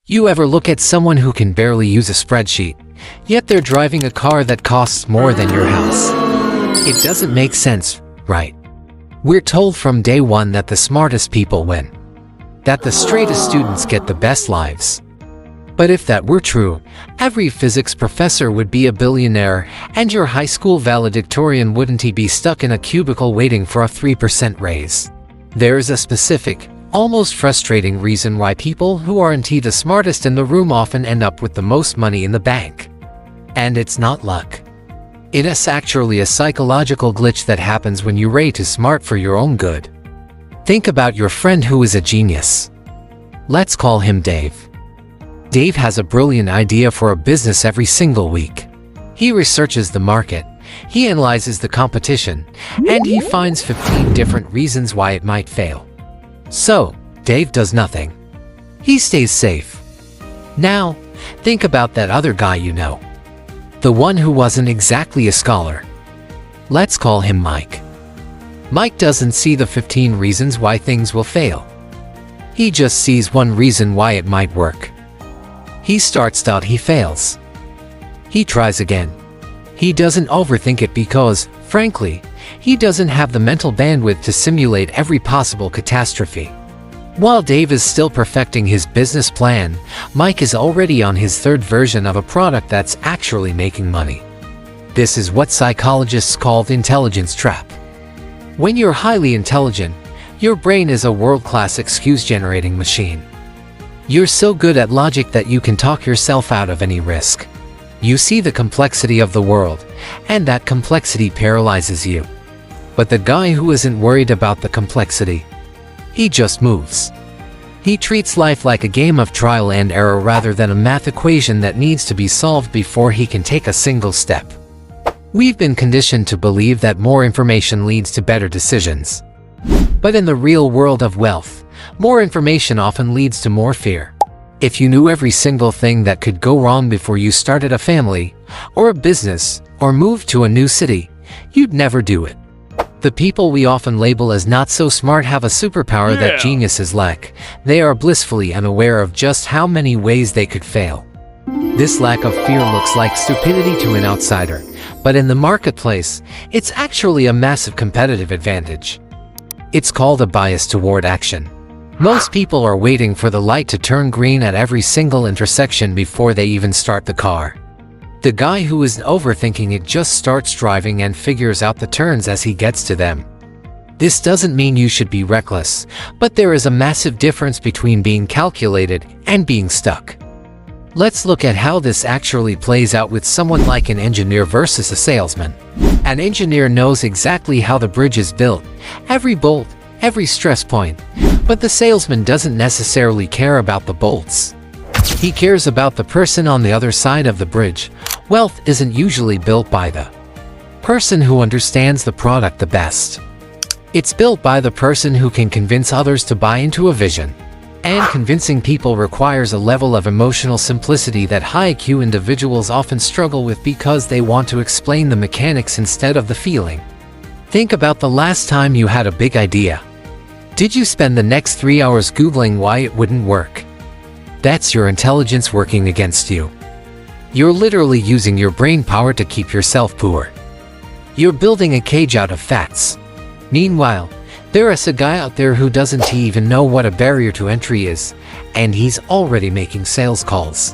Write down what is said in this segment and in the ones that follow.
You ever look at someone who can barely use a spreadsheet, yet they're driving a car that costs more than your house? It doesn't make sense, right? We're told from day one that the smartest people win, that the straightest students get the best lives. But if that were true, every physics professor would be a billionaire, and your high school valedictorian wouldn't he be stuck in a cubicle waiting for a 3% raise? There's a specific, almost frustrating reason why people who aren't the smartest in the room often end up with the most money in the bank. And it's not luck. It is actually a psychological glitch that happens when you're way too smart for your own good. Think about your friend who is a genius. Let's call him Dave. Dave has a brilliant idea for a business every single week. He researches the market, he analyzes the competition, and he finds 15 different reasons why it might fail. So, Dave does nothing. He stays safe. Now, think about that other guy you know. The one who wasn't exactly a scholar. Let's call him Mike. Mike doesn't see the 15 reasons why things will fail. He just sees one reason why it might work. He starts out, he fails. He tries again. He doesn't overthink it because, frankly, he doesn't have the mental bandwidth to simulate every possible catastrophe. While Dave is still perfecting his business plan, Mike is already on his third version of a product that's actually making money. This is what psychologists call the intelligence trap. When you're highly intelligent, your brain is a world-class excuse-generating machine. You're so good at logic that you can talk yourself out of any risk. You see the complexity of the world, and that complexity paralyzes you. But the guy who isn't worried about the complexity, he just moves. He treats life like a game of trial and error rather than a math equation that needs to be solved before he can take a single step. We've been conditioned to believe that more information leads to better decisions. But in the real world of wealth, more information often leads to more fear. If you knew every single thing that could go wrong before you started a family, or a business, or moved to a new city, you'd never do it. The people we often label as not so smart have a superpower that geniuses lack. They are blissfully unaware of just how many ways they could fail. This lack of fear looks like stupidity to an outsider, but in the marketplace, it's actually a massive competitive advantage. It's called a bias toward action. Most people are waiting for the light to turn green at every single intersection before they even start the car. The guy who isn't overthinking it just starts driving and figures out the turns as he gets to them. This doesn't mean you should be reckless, but there is a massive difference between being calculated and being stuck. Let's look at how this actually plays out with someone like an engineer versus a salesman. An engineer knows exactly how the bridge is built, every bolt, every stress point, but the salesman doesn't necessarily care about the bolts. He cares about the person on the other side of the bridge. Wealth isn't usually built by the person who understands the product the best. It's built by the person who can convince others to buy into a vision. And convincing people requires a level of emotional simplicity that high IQ individuals often struggle with because they want to explain the mechanics instead of the feeling. Think about the last time you had a big idea. Did you spend the next 3 hours Googling why it wouldn't work? That's your intelligence working against you. You're literally using your brain power to keep yourself poor. You're building a cage out of facts. Meanwhile, there is a guy out there who doesn't even know what a barrier to entry is, and he's already making sales calls.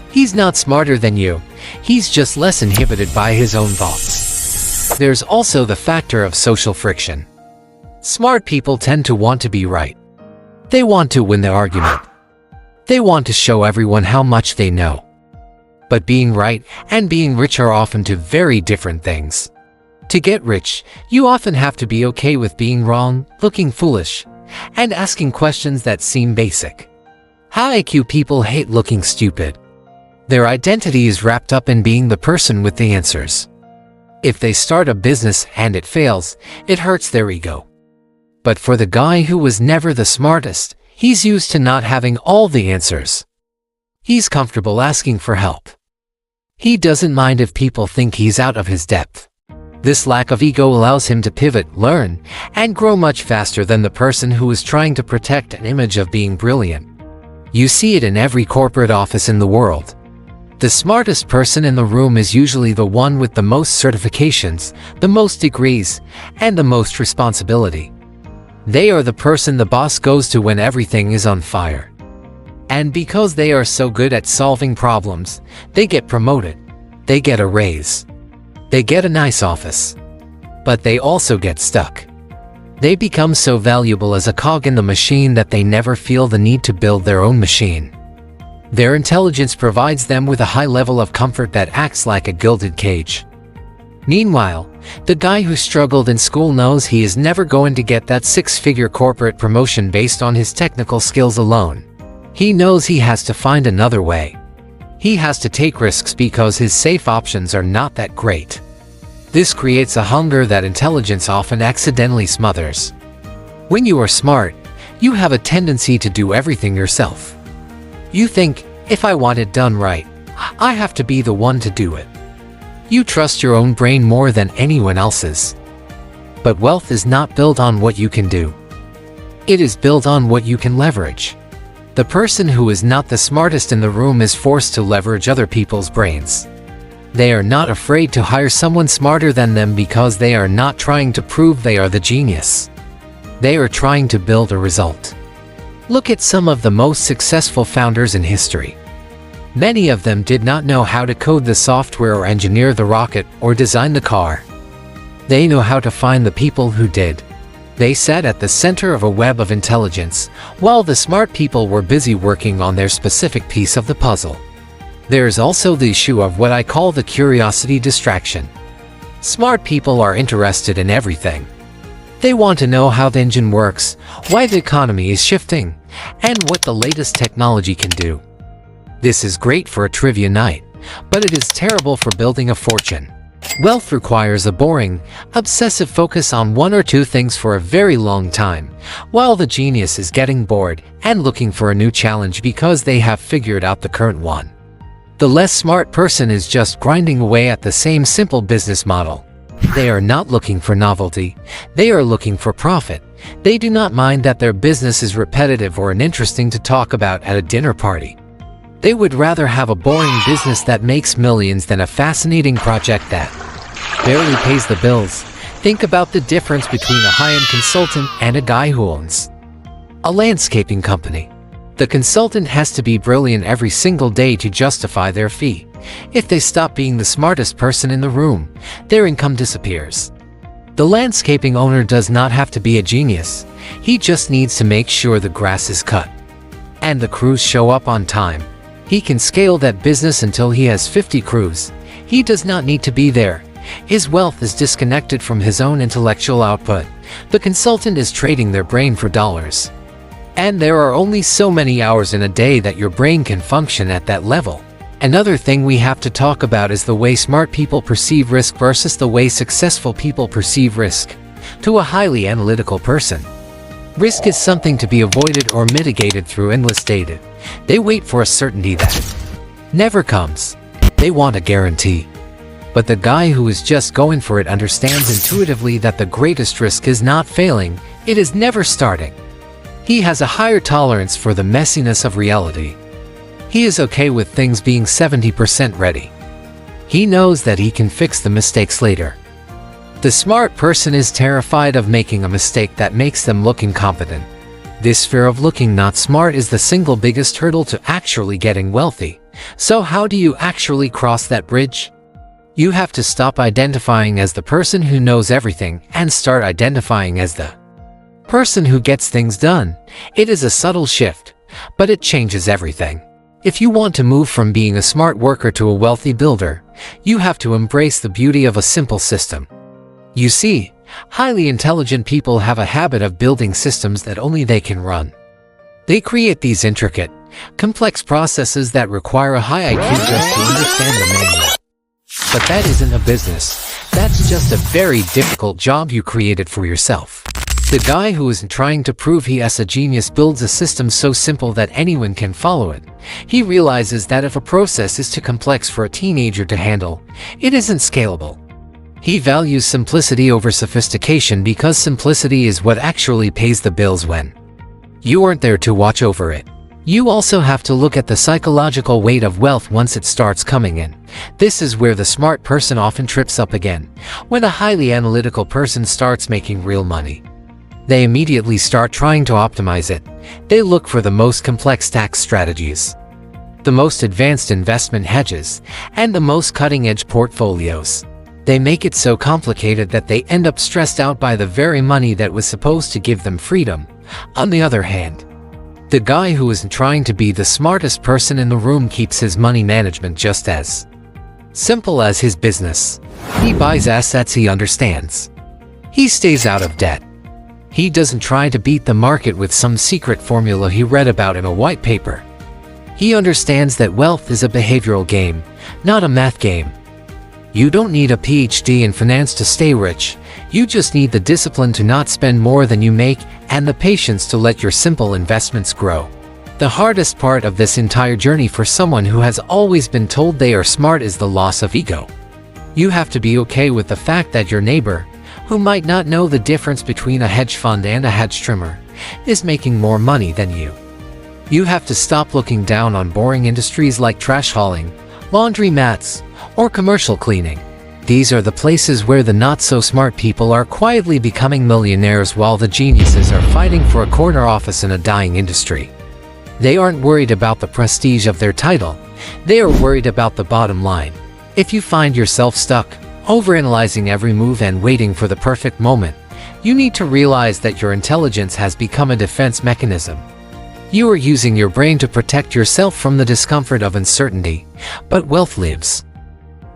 He's not smarter than you, he's just less inhibited by his own thoughts. There's also the factor of social friction. Smart people tend to want to be right. They want to win the argument. They want to show everyone how much they know. But being right and being rich are often two very different things. To get rich, you often have to be okay with being wrong, looking foolish, and asking questions that seem basic. High IQ people hate looking stupid. Their identity is wrapped up in being the person with the answers. If they start a business and it fails, it hurts their ego. But for the guy who was never the smartest, he's used to not having all the answers. He's comfortable asking for help. He doesn't mind if people think he's out of his depth. This lack of ego allows him to pivot, learn, and grow much faster than the person who is trying to protect an image of being brilliant. You see it in every corporate office in the world. The smartest person in the room is usually the one with the most certifications, the most degrees, and the most responsibility. They are the person the boss goes to when everything is on fire. And because they are so good at solving problems, they get promoted. They get a raise. They get a nice office. But they also get stuck. They become so valuable as a cog in the machine that they never feel the need to build their own machine. Their intelligence provides them with a high level of comfort that acts like a gilded cage. Meanwhile, the guy who struggled in school knows he is never going to get that six-figure corporate promotion based on his technical skills alone. He knows he has to find another way. He has to take risks because his safe options are not that great. This creates a hunger that intelligence often accidentally smothers. When you are smart, you have a tendency to do everything yourself. You think, if I want it done right, I have to be the one to do it. You trust your own brain more than anyone else's. But wealth is not built on what you can do. It is built on what you can leverage. The person who is not the smartest in the room is forced to leverage other people's brains. They are not afraid to hire someone smarter than them because they are not trying to prove they are the genius. They are trying to build a result. Look at some of the most successful founders in history. Many of them did not know how to code the software or engineer the rocket or design the car. They know how to find the people who did. They sat at the center of a web of intelligence, while the smart people were busy working on their specific piece of the puzzle. There is also the issue of what I call the curiosity distraction. Smart people are interested in everything. They want to know how the engine works, why the economy is shifting, and what the latest technology can do. This is great for a trivia night, but it is terrible for building a fortune. Wealth requires a boring, obsessive focus on one or two things for a very long time, while the genius is getting bored and looking for a new challenge because they have figured out the current one. The less smart person is just grinding away at the same simple business model. They are not looking for novelty. They are looking for profit. They do not mind that their business is repetitive or uninteresting to talk about at a dinner party. They would rather have a boring business that makes millions than a fascinating project that barely pays the bills. Think about the difference between a high-end consultant and a guy who owns a landscaping company. The consultant has to be brilliant every single day to justify their fee. If they stop being the smartest person in the room, their income disappears. The landscaping owner does not have to be a genius. He just needs to make sure the grass is cut and the crews show up on time. He can scale that business until he has 50 crews. He does not need to be there. His wealth is disconnected from his own intellectual output. The consultant is trading their brain for dollars. And there are only so many hours in a day that your brain can function at that level. Another thing we have to talk about is the way smart people perceive risk versus the way successful people perceive risk. To a highly analytical person, risk is something to be avoided or mitigated through endless data. They wait for a certainty that never comes. They want a guarantee. But the guy who is just going for it understands intuitively that the greatest risk is not failing, it is never starting. He has a higher tolerance for the messiness of reality. He is okay with things being 70% ready. He knows that he can fix the mistakes later. The smart person is terrified of making a mistake that makes them look incompetent. This fear of looking not smart is the single biggest hurdle to actually getting wealthy. So how do you actually cross that bridge? You have to stop identifying as the person who knows everything and start identifying as the person who gets things done. It is a subtle shift, but it changes everything. If you want to move from being a smart worker to a wealthy builder, you have to embrace the beauty of a simple system. You see, highly intelligent people have a habit of building systems that only they can run. They create these intricate, complex processes that require a high IQ just to understand the manual. But that isn't a business. That's just a very difficult job you created for yourself. The guy who is trying to prove he is a genius builds a system so simple that anyone can follow it. He realizes that if a process is too complex for a teenager to handle, it isn't scalable. He values simplicity over sophistication because simplicity is what actually pays the bills when you aren't there to watch over it. You also have to look at the psychological weight of wealth once it starts coming in. This is where the smart person often trips up again. When a highly analytical person starts making real money, they immediately start trying to optimize it. They look for the most complex tax strategies, the most advanced investment hedges, and the most cutting-edge portfolios. They make it so complicated that they end up stressed out by the very money that was supposed to give them freedom. On the other hand, the guy who isn't trying to be the smartest person in the room keeps his money management just as simple as his business. He buys assets he understands. He stays out of debt. He doesn't try to beat the market with some secret formula he read about in a white paper. He understands that wealth is a behavioral game, not a math game. You don't need a PhD in finance to stay rich. You just need the discipline to not spend more than you make and the patience to let your simple investments grow. The hardest part of this entire journey for someone who has always been told they are smart is the loss of ego. You have to be okay with the fact that your neighbor, who might not know the difference between a hedge fund and a hedge trimmer, is making more money than you. You have to stop looking down on boring industries like trash hauling, laundry mats, or commercial cleaning. These are the places where the not-so-smart people are quietly becoming millionaires while the geniuses are fighting for a corner office in a dying industry. They aren't worried about the prestige of their title. They are worried about the bottom line. If you find yourself stuck, overanalyzing every move and waiting for the perfect moment, you need to realize that your intelligence has become a defense mechanism. You are using your brain to protect yourself from the discomfort of uncertainty, but wealth lives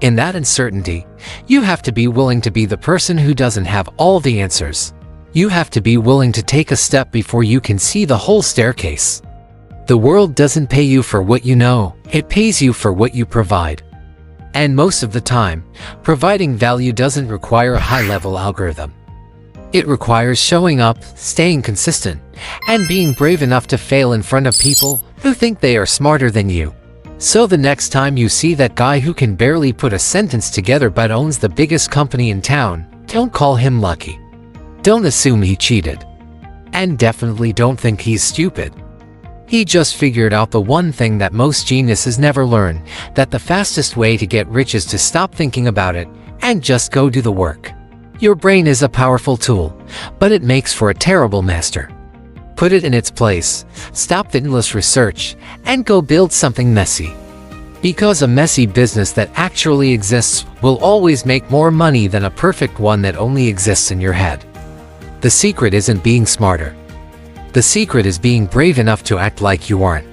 in that uncertainty. You have to be willing to be the person who doesn't have all the answers. You have to be willing to take a step before you can see the whole staircase. The world doesn't pay you for what you know, it pays you for what you provide. And most of the time, providing value doesn't require a high-level algorithm. It requires showing up, staying consistent, and being brave enough to fail in front of people who think they are smarter than you. So the next time you see that guy who can barely put a sentence together but owns the biggest company in town, don't call him lucky. Don't assume he cheated. And definitely don't think he's stupid. He just figured out the one thing that most geniuses never learn, that the fastest way to get rich is to stop thinking about it and just go do the work. Your brain is a powerful tool, but it makes for a terrible master. Put it in its place, stop the endless research, and go build something messy. Because a messy business that actually exists will always make more money than a perfect one that only exists in your head. The secret isn't being smarter. The secret is being brave enough to act like you aren't.